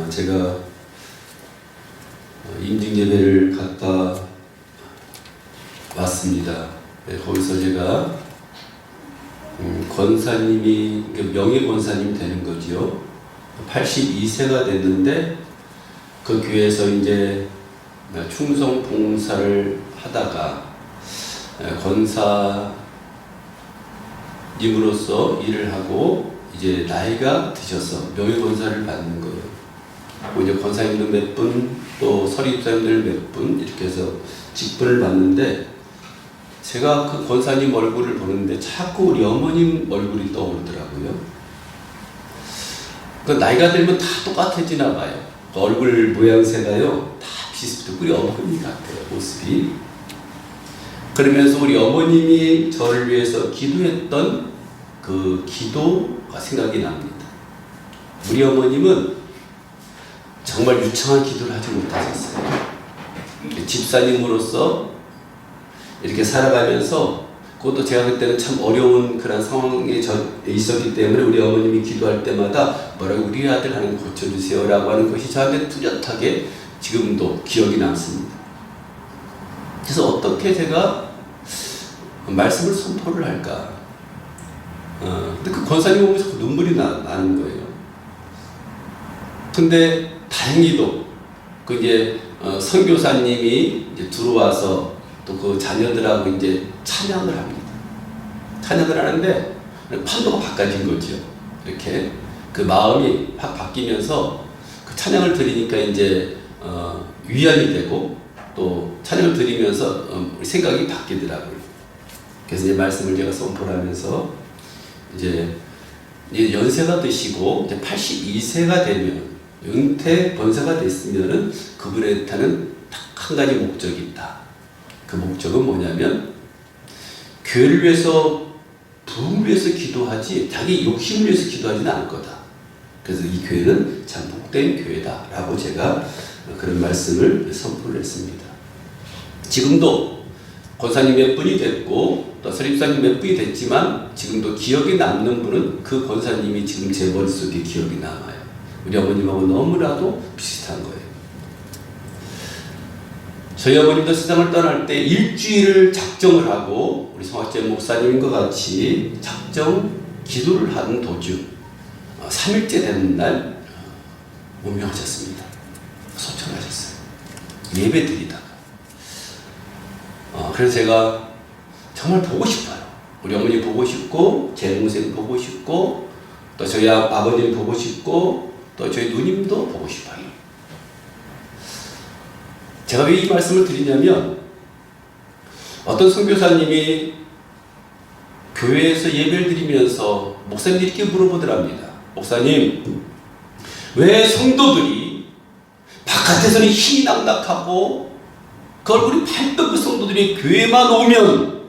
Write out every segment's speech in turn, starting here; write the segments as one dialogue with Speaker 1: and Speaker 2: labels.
Speaker 1: 제가 임직 예배를 갔다 왔습니다. 거기서 제가 권사님이 명예 권사님 되는 거지요. 82세가 됐는데 그 교회에서 이제 충성 봉사를 하다가 권사님으로서 일을 하고 이제 나이가 드셔서 명예 권사를 받는 거예요. 이제 권사님도 몇 분, 또 서리입사님들 몇 분 이렇게 해서 직분을 받는데 제가 그 권사님 얼굴을 보는데 자꾸 우리 어머님 얼굴이 떠오르더라고요. 그 나이가 들면 다 똑같아지나 봐요. 그 얼굴 모양새가요 다 비슷해요. 우리 어머니 같아요, 모습이. 그러면서 우리 어머님이 저를 위해서 기도했던 그 기도가 생각이 납니다. 우리 어머님은 정말 유창한 기도를 하지 못하셨어요. 집사님으로서 이렇게 살아가면서, 그것도 제가 그때는 참 어려운 그런 상황에 있었기 때문에 우리 어머님이 기도할 때마다 뭐라고 우리 아들 하나님 고쳐주세요 라고 하는 것이 저한테 뚜렷하게 지금도 기억이 남습니다. 그래서 어떻게 제가 말씀을 선포를 할까? 근데 그 권사님 보면 자꾸 눈물이 나는 거예요. 근데 다행히도 그 이제 선교사님이 이제 들어와서 또 그 자녀들하고 이제 찬양을 합니다. 찬양을 하는데 판도가 바꿔진 거죠. 이렇게 그 마음이 확 바뀌면서 그 찬양을 들으니까 이제 위안이 되고 또 찬양을 들으면서 생각이 바뀌더라고요. 그래서 이제 말씀을 제가 선포를 하면서 이제 연세가 드시고 이제 82세가 되면 은퇴 권사가 됐으면은 그분한테는 딱 한 가지 목적이 있다. 그 목적은 뭐냐면 교회를 위해서 부흥을 위해서 기도하지 자기 욕심을 위해서 기도하지는 않을 거다. 그래서 이 교회는 참 복된 교회다 라고 제가 그런 말씀을 선포를 했습니다. 지금도 권사님 몇 분이 됐고 또 설립사님 몇 분이 됐지만 지금도 기억에 남는 분은 그 권사님이 지금 제 머릿속에 기억이 남아요. 우리 어머님하고 너무나도 비슷한 거예요. 저희 어머님도 세상을 떠날 때 일주일을 작정을 하고 우리 성학재 목사님과 같이 작정 기도를 하는 도중 3일째 되는 날 운명하셨습니다. 소천하셨어요. 예배 드리다가. 그래서 제가 정말 보고 싶어요. 우리 어머니 보고 싶고 제 동생 보고 싶고 또 저희 아버님 보고 싶고 또 저희 누님도 보고 싶어요. 제가 왜 이 말씀을 드리냐면 어떤 선교사님이 교회에서 예배를 드리면서 목사님들이 이렇게 물어보더랍니다. 목사님, 왜 성도들이 바깥에서는 힘이 낙낙하고 그 얼굴이 밝던 그 성도들이 교회만 오면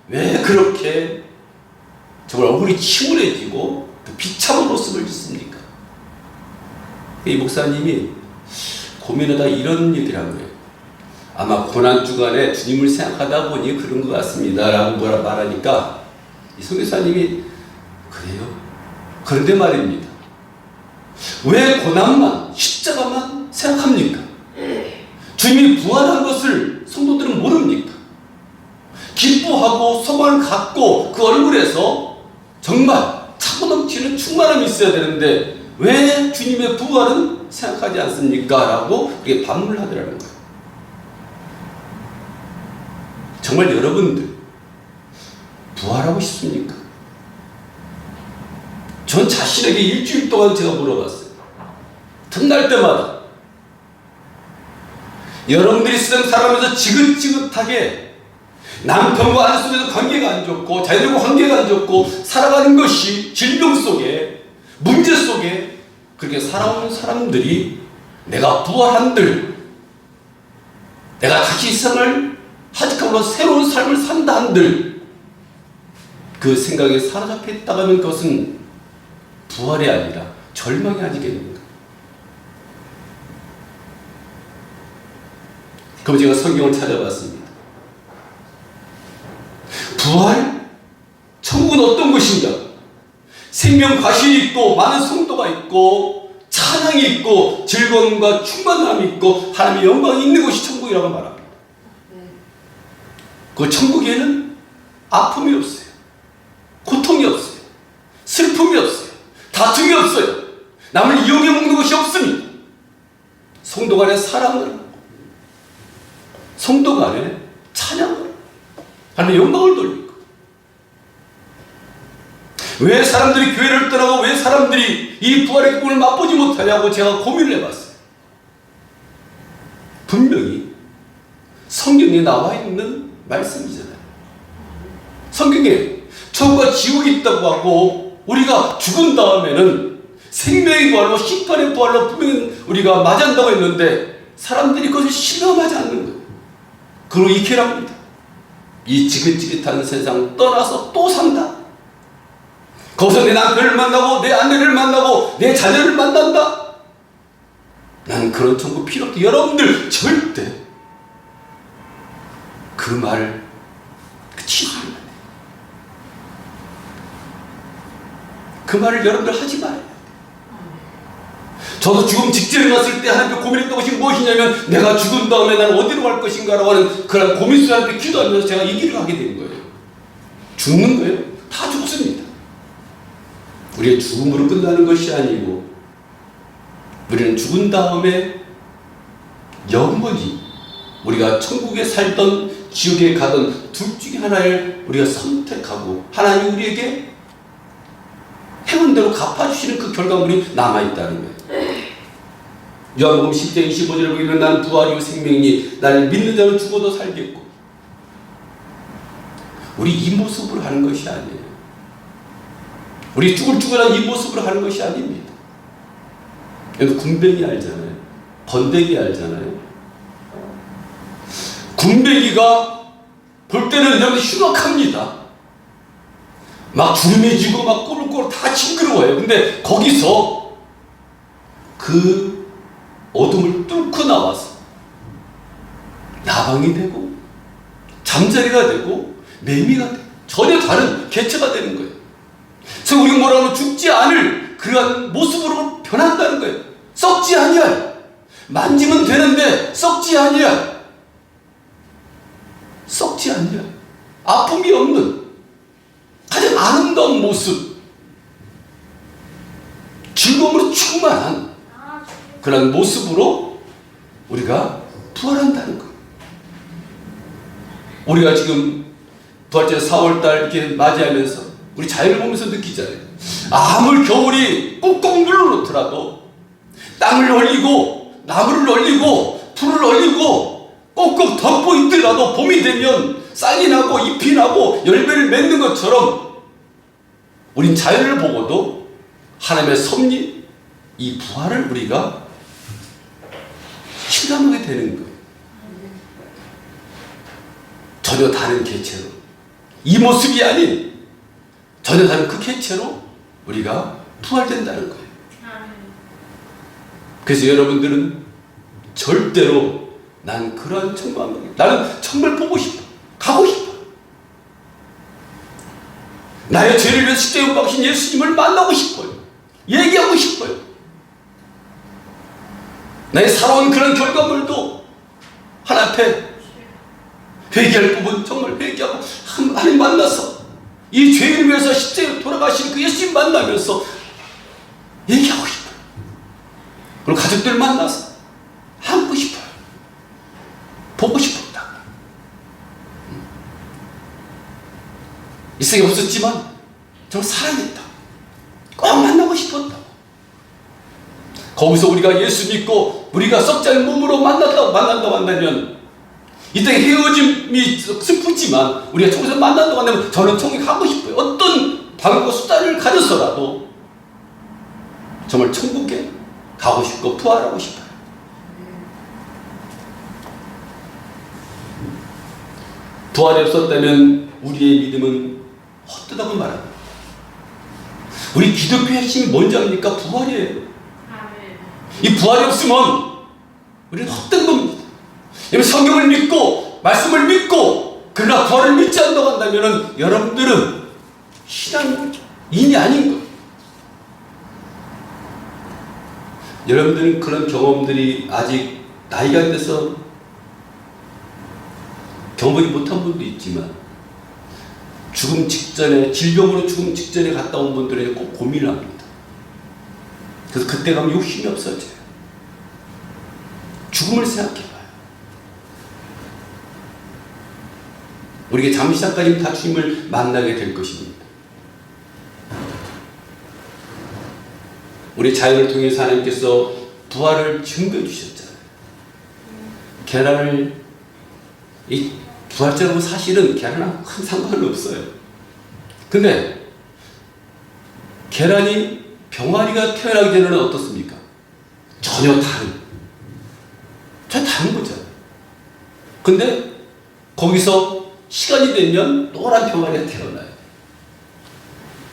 Speaker 1: 왜 그렇게 정말 얼굴이 침울해지고 비참한 모습을 짓습니까? 이 목사님이 고민하다 이런 얘기를 한 거예요. 아마 고난주간에 주님을 생각하다 보니 그런 것 같습니다 라고 말하니까 이 선교사님이 그래요? 그런데 말입니다. 왜 고난만, 십자가만 생각합니까? 주님이 부활한 것을 성도들은 모릅니까? 기뻐하고 소망을 갖고 그 얼굴에서 정말 차고 넘치는 충만함이 있어야 되는데 왜 주님의 부활은 생각하지 않습니까? 라고 그게 반문하더라는 거예요. 정말 여러분들 부활하고 싶습니까? 전 자신에게 일주일 동안 제가 물어봤어요. 틈날 때마다 여러분들이 세상 살아가면서 지긋지긋하게 남편과 아내 속에서 관계가 안 좋고 자녀들과 관계가 안 좋고 살아가는 것이 질병 속에 문제 속에 그렇게 살아오는 사람들이 내가 부활한들 내가 다시 세상을 하직함으로 새로운 삶을 산다 한들 그 생각에 사로잡혀 있다고 하면 그것은 부활이 아니라 절망이 아니겠는가. 그럼 제가 성경을 찾아봤습니다. 부활? 천국은 어떤 것인가? 생명 과실이 있고 많은 성도가 있고 찬양 찬양이 있고 즐거움과 충만함이 있고 하나님의 영광이 있는 곳이 천국이라고 말합니다. 그 천국에는 아픔이 없어요. 고통이 없어요. 슬픔이 없어요. 다툼이 없어요. 남을 이용해 먹는 것이 없습니다. 성도 간에 사랑을 하고 성도 간에 찬양을 하고 하나님의 영광을 돌리고 왜 사람들이 교회를 떠나고 왜 사람들이 이 부활의 꿈을 맛보지 못하냐고 제가 고민을 해봤어요. 분명히 성경에 나와 있는 말씀이잖아요. 성경에 천국과 지옥이 있다고 하고 우리가 죽은 다음에는 생명의 부활로 심판의 부활로 분명히 우리가 맞이한다고 했는데 사람들이 그것을 실감하지 않는 거예요. 그리고 이케랍니다. 이 지긋지긋한 세상 떠나서 또 산다. 거기서 내 남편을 만나고 내 아내를 만나고 내 자녀를 만난다. 나는 그런 천국 필요 없다. 여러분들 절대 그 말을 취소하면 안 돼요. 그 말을 여러분들 하지 말아야 돼요. 저도 죽음 직전에 갔을 때 하나님께 고민했던 것이 무엇이냐면 내가 죽은 다음에 나는 어디로 갈 것인가 라고 하는 그런 고민 속에 하나님께 기도하면서 제가 이 길을 가게 된 거예요. 죽는 거예요. 다 죽습니다. 우리의 죽음으로 끝나는 것이 아니고 우리는 죽은 다음에 영원히 우리가 천국에 살던 지옥에 가던 둘 중에 하나를 우리가 선택하고 하나님이 우리에게 행한 대로 갚아주시는 그 결과물이 남아있다는 거예요. 요한복음 10장 25절을 보면 나는 부활이요 생명이니 나를 믿는 자는 죽어도 살겠고 우리 이 모습으로 하는 것이 아니에요. 우리 쭈글쭈글한 이 모습으로 하는 것이 아닙니다. 여러분 군뱅이 알잖아요. 번데기 알잖아요. 군뱅이가 볼 때는 여러분 흉악합니다. 막 주름이 지고 막 꼬불꼬불 다 징그러워요. 근데 거기서 그 어둠을 뚫고 나와서 나방이 되고 잠자리가 되고 매미가 되고 전혀 다른 개체가 되는 거예요. 그래서 우리가 뭐라 하면 죽지 않을 그러한 모습으로 변한다는 거예요. 썩지 아니할. 만지면 되는데 썩지 아니할. 썩지 아니할. 아픔이 없는 가장 아름다운 모습. 즐거움으로 충만한 그런 모습으로 우리가 부활한다는 거예요. 우리가 지금 부활절 4월달 이렇게 맞이하면서 우리 자연을 보면서 느끼잖아요. 아무리 겨울이 꽁꽁 눌러놓더라도 땅을 얼리고 나무를 얼리고 풀을 얼리고 꽁꽁 덮고 있더라도 봄이 되면 싹이 나고 잎이 나고 열매를 맺는 것처럼 우린 자연을 보고도 하나님의 섭리, 이 부활을 우리가 실감하게 되는 거예요. 전혀 다른 개체로 이 모습이 아닌 전혀 다른 그 개체로 우리가 부활된다는 거예요. 그래서 여러분들은 절대로 난 그러한 천국 나는 정말 보고 싶어. 가고 싶어. 나의 죄를 위해 십자가에 못 박으신 예수님을 만나고 싶어요. 얘기하고 싶어요. 나의 살아온 그런 결과물도 하나 앞에 회개할 부분 정말 회개하고 하나님 만나서 이 죄를 위해서 십자가에 돌아가신 그 예수님 만나면서 얘기하고 싶어요. 그리고 가족들 만나서 안고 싶어요. 보고 싶었다. 이 세상에 없었지만 정말 사랑했다. 꼭 만나고 싶었다. 거기서 우리가 예수 믿고 우리가 썩지 않은 몸으로 만난다고 한다면 이 땅에 헤어짐이 슬프지만 우리가 천국에서 만난다고 한다면 저는 천국에 가고 싶어요. 어떤 방법과 수단을 가져서라도 정말 천국에 가고 싶고 부활하고 싶어요. 부활이 없었다면 우리의 믿음은 헛되다고 말합니다. 우리 기독교의 핵심이 뭔지 아닙니까? 부활이에요. 이 부활이 없으면 우리는 헛된 겁니다. 성경을 믿고 말씀을 믿고 그러나 부활을 믿지 않는다고 한다면 여러분들은 신앙인이 아닌 거예요. 여러분들은 그런 경험들이 아직 나이가 돼서 경험하지 못한 분도 있지만 죽음 직전에, 질병으로 죽음 직전에 갔다 온 분들은 꼭 고민을 합니다. 그래서 그때 가면 욕심이 없어져요. 죽음을 생각해봐요. 우리가 잠시 잠깐 다 주님을 만나게 될 것입니다. 우리 자연을 통해서 하나님께서 부활을 증거해 주셨잖아요. 계란을, 이 부활절하고 사실은 계란하고 큰 상관은 없어요. 근데 계란이 병아리가 태어나기 전에는 어떻습니까? 전혀 다른 거잖아요. 근데 거기서 시간이 되면 노란 병아리가 태어나요.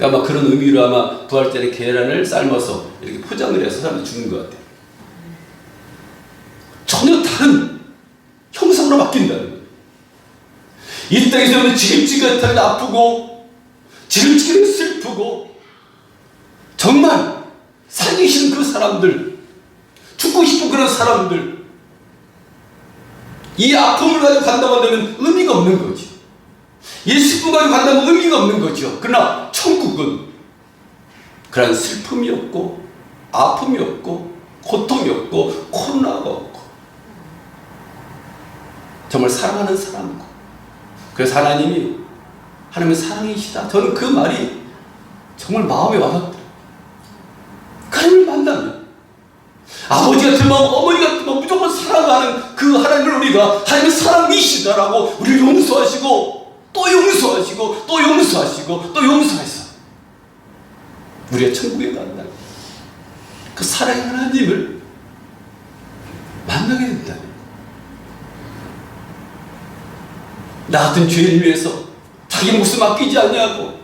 Speaker 1: 아마 그런 의미로 아마 부활절에 계란을 삶아서 이렇게 포장을 해서 사람들이 주는 것 같아요. 전혀 다른 형상으로 바뀐다는 거예요. 이 땅에서는 지긋지긋하게 아프고 지긋지긋하게 슬프고 정말 살기 싫은 그 사람들, 죽고 싶은 그런 사람들, 이 아픔을 가지고 간다고 한다면 의미가 없는 거죠. 예수님을 가지고 간다면 의미가 없는 거죠. 그러나 천국은 그런 슬픔이 없고 아픔이 없고 고통이 없고 코로나가 없고 정말 사랑하는 사람이고, 그래서 하나님이 하나님의 사랑이시다. 저는 그 말이 정말 마음에 와닿더라고요. 하나님을 만나면 아버지 같은 마음, 어머니 같은 마음, 무조건 사랑하는 그 하나님을 우리가 하나님의 사랑이시다라고 우리를 용서하시고 또 용서하시고 또 용서하시고 또 용서해서 우리가 천국에 간다. 그 사랑의 하나님을 만나게 된다. 나 같은 죄인을 위해서 자기 목숨 아끼지 않냐고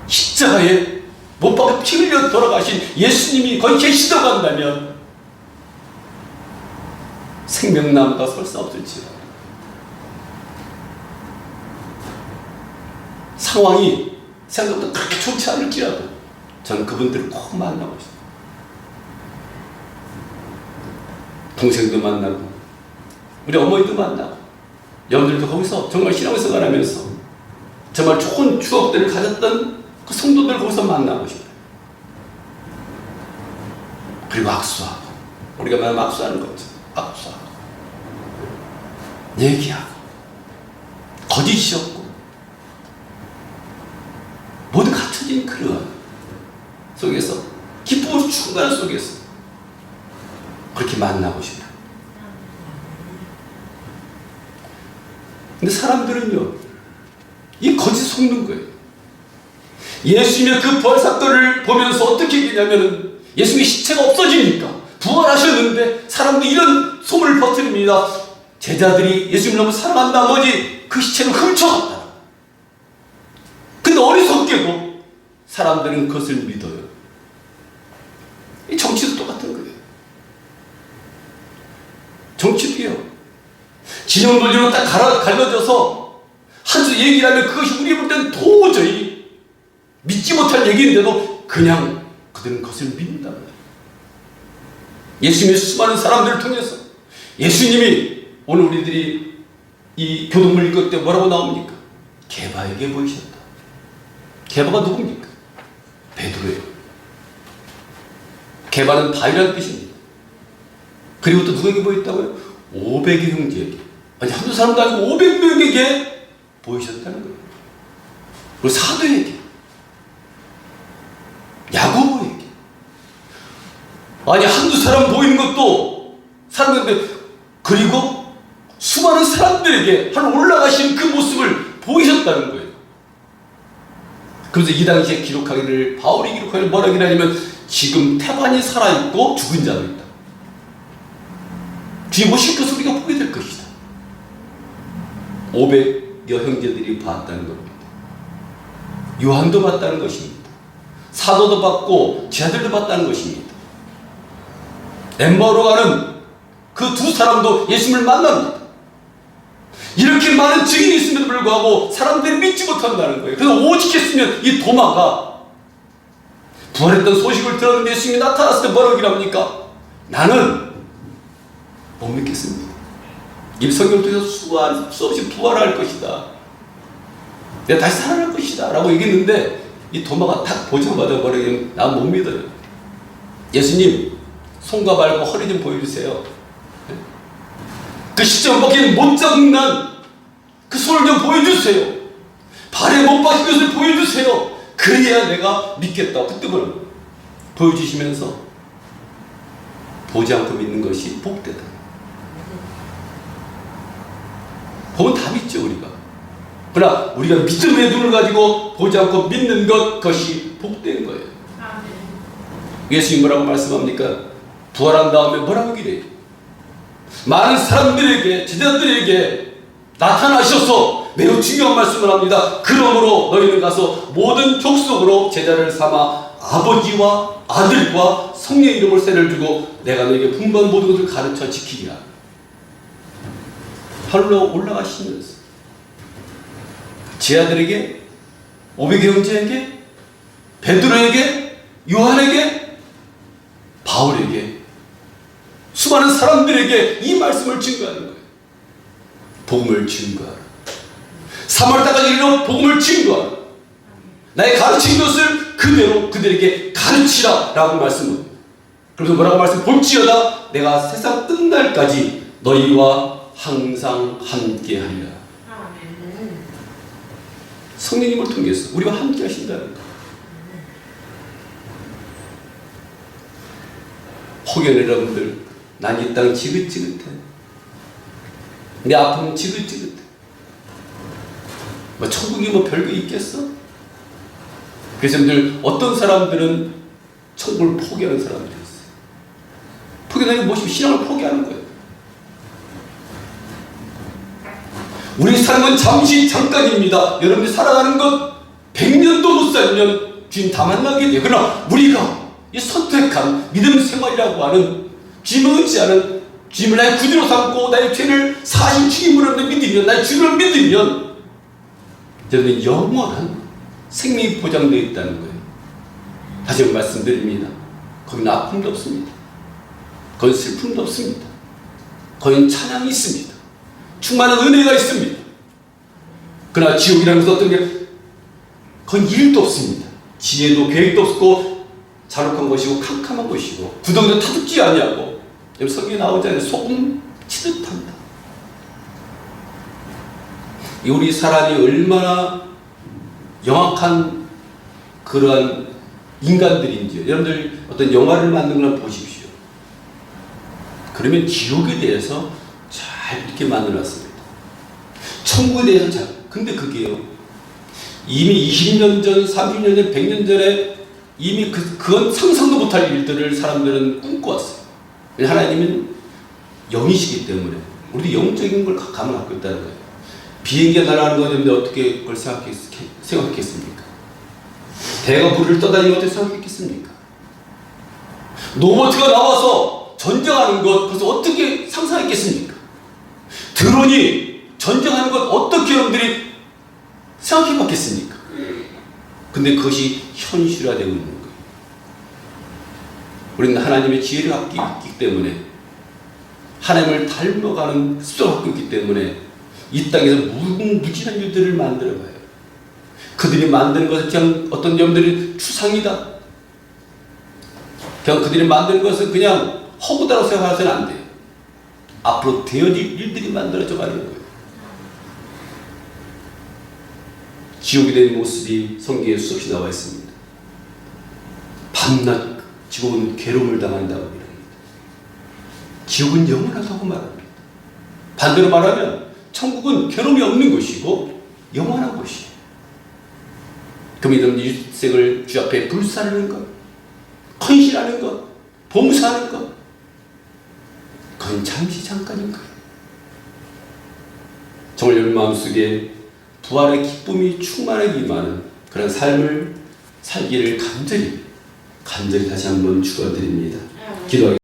Speaker 1: 십자가에 못 박아 피 흘려 돌아가신 예수님이 거기 계시다고 한다면 생명나무가 설사 없을지라도, 상황이 생각보다 그렇게 좋지 않을지라도 저는 그분들을 꼭 만나고 싶어요. 동생도 만나고 우리 어머니도 만나고 여러분들도 거기서 정말 신앙생활 하면서 정말 좋은 추억들을 가졌던 그 성도들 거기서 만나고 싶어요. 그리고 악수하고, 우리가 말하면 악수하는 거죠. 악수하고 얘기하고 거짓이 없고 모두 갖춰진 그런 속에서 기쁨의 충만한 속에서 그렇게 만나고 싶어요. 근데 사람들은요, 이 거짓 속는 거예요. 예수님의 그 부활 사건을 보면서 어떻게 얘기냐면은 예수님의 시체가 없어지니까 부활하셨는데 사람들이 이런 소문을 퍼뜨립니다. 제자들이 예수님을 너무 사랑한 나머지 그 시체를 훔쳐갔다. 근데 어리석게도 사람들은 그것을 믿어요. 이 정치도 똑같은 거예요. 정치도요, 진영 논리로 딱 갈라져서 한 수 얘기를 하면 그것이 우리 볼 때는 도저히 믿지 못할 얘기인데도 그냥 그들은 그것을 믿는다. 예수님의 수많은 사람들을 통해서 예수님이 오늘 우리들이 이 교동물 읽을 때 뭐라고 나옵니까? 게바에게 보이셨다. 게바가 누굽니까? 베드로예요. 게바는 바위라는 뜻입니다. 그리고 또 누구에게 보였다고요? 500의 형제에게, 아니 한두 사람도 아니고 500명에게 보이셨다는 거예요. 그리고 사도에게, 야고보에게, 아니 한두 사람 보이는 것도 사람인데, 그리고 수많은 사람들에게 하늘 올라가신 그 모습을 보이셨다는 거예요. 그래서 이 당시에 기록하기를, 바울이 기록하기를 뭐라 하냐면 지금 태반이 살아있고 죽은 자도 있다. 주님 오실 것을 우리가 보게 될 것이다. 500여 형제들이 봤다는 겁니다. 요한도 봤다는 것입니다. 사도도 봤고 제자들도 봤다는 것입니다. 엠마오로 가는 그 두 사람도 예수님을 만납니다. 이렇게 많은 증인이 있음에도 불구하고 사람들이 믿지 못한다는 거예요. 그래서 오직 했으면 이 도마가 부활했던 소식을 들었는데 예수님이 나타났을 때 뭐라고 얘기합니까? 나는 못 믿겠습니다. 이 성경을 통해서 수없이 부활할 것이다. 내가 다시 살아날 것이다. 라고 얘기했는데 이 도마가 딱 보자마자 뭐라고 얘기하면 난 못 믿어요. 예수님, 손과 발과 허리 좀 보여주세요. 그 십자가에 못 잡는 그 손을 좀 보여주세요. 발에 못 박힌 것을 보여주세요. 그래야 내가 믿겠다. 그때 뭘 보여주시면서 보지 않고 믿는 것이 복되다. 보면 다 믿죠, 우리가. 그러나 우리가 믿음의 눈을 가지고 보지 않고 믿는 것, 그것이 복된 거예요. 예수님 뭐라고 말씀합니까? 부활한 다음에 뭐라고 기래요? 많은 사람들에게, 제자들에게 나타나셔서 매우 중요한 말씀을 합니다. 그러므로 너희는 가서 모든 족속으로 제자를 삼아 아버지와 아들과 성령의 이름을 세례를 주고 내가 너에게 분부한 모든 것을 가르쳐 지키리라. 하늘로 올라가시면서 제 아들에게, 500의 형제에게, 베드로에게, 요한에게, 바울에게, 수많은 사람들에게 이 말씀을 증거하는 거예요. 복음을 증거하라. 3월달까지 이르러 복음을 증거하라. 나의 가르친 것을 그대로 그들에게 가르치라 라고 말씀합니다. 그래서 뭐라고 말씀? 볼지어다 내가 세상 끝날까지 너희와 항상 함께하리라. 성령님을 통해서 우리와 함께 하신다는 것. 혹여 여러분들, 난 이 땅 지긋지긋해. 내 아픔은 지긋지긋해. 뭐 천국이 뭐 별거 있겠어? 그래서 여러분들, 어떤 사람들은 천국을 포기하는 사람들이 있어요. 포기하는 게 무엇이고 신앙을 포기하는 거예요. 우리 삶은 잠시 잠깐입니다. 여러분들 살아가는 것 100년도 못 살면 주님 다 만나게 돼요. 그러나 우리가 이 선택한 믿음 생활이라고 하는 주님을 의지 않은, 주님을 나의 구주로 삼고 나의 죄를 사신 주님으로 믿으면, 나의 주님을 믿으면 여러분 영원한 생명이 보장되어 있다는 거예요. 다시 한번 말씀드립니다. 거기는 아픔도 없습니다. 거기는 슬픔도 없습니다. 거기는 찬양이 있습니다. 충만한 은혜가 있습니다. 그러나 지옥이라는 것은 어떤 게, 그건 일도 없습니다. 지혜도 계획도 없고 잔혹한 것이고 캄캄한 것이고 구덩이도 타죽지 아니하고, 여기 성경에 나오잖아요. 소금 치듯합니다. 우리 사람이 얼마나 영악한 그러한 인간들인지 여러분들 어떤 영화를 만든 걸 보십시오. 그러면 지옥에 대해서 잘 이렇게 만들어놨습니다. 천국에 대해서 잘. 근데 그게요, 이미 20년 전, 30년 전, 100년 전에 이미 그건 상상도 못할 일들을 사람들은 꿈꿔왔어요. 하나님은 영이시기 때문에 우리도 영적인 걸 감을 갖고 있다는 거예요. 비행기가 날아가는 건데 어떻게 그걸 생각했겠습니까? 배가 물을 떠다니는 걸 어떻게 생각했겠습니까? 로봇가 나와서 전쟁하는 것, 그것을 어떻게 상상했겠습니까? 드론이 전쟁하는 것 어떻게 여러분들이 생각해 봤겠습니까? 근데 그것이 현실화되고 있는 거예요. 우리는 하나님의 지혜를 갖고 있기 때문에, 하나님을 닮아가는 습성을 갖고 있기 때문에 이 땅에서 무궁무진한 일들을 만들어봐요. 그들이 만드는 것은 그냥 어떤 점들이 추상이다. 그냥 그들이 만드는 것은 그냥 허구다라고 생각해서는 안 돼요. 앞으로 되어질 일들이 만들어져 가는 거예요. 지옥이 된 모습이 성경에 수없이 나와 있습니다. 밤낮 지옥은 괴로움을 당한다고 합니다. 지옥은 영원하다고 말합니다. 반대로 말하면 천국은 괴로움이 없는 것이고 영원한 것이에요. 그럼 이런 일생을 주 앞에 불사르는 것, 헌신하는 것, 봉사하는 것, 그건 잠시 잠깐인 거예요. 정말 여러분 마음속에 부활의 기쁨이 충만하게 임하는 그런 삶을 살기를 간절히 다시 한번 축원드립니다. 기도하겠습니다.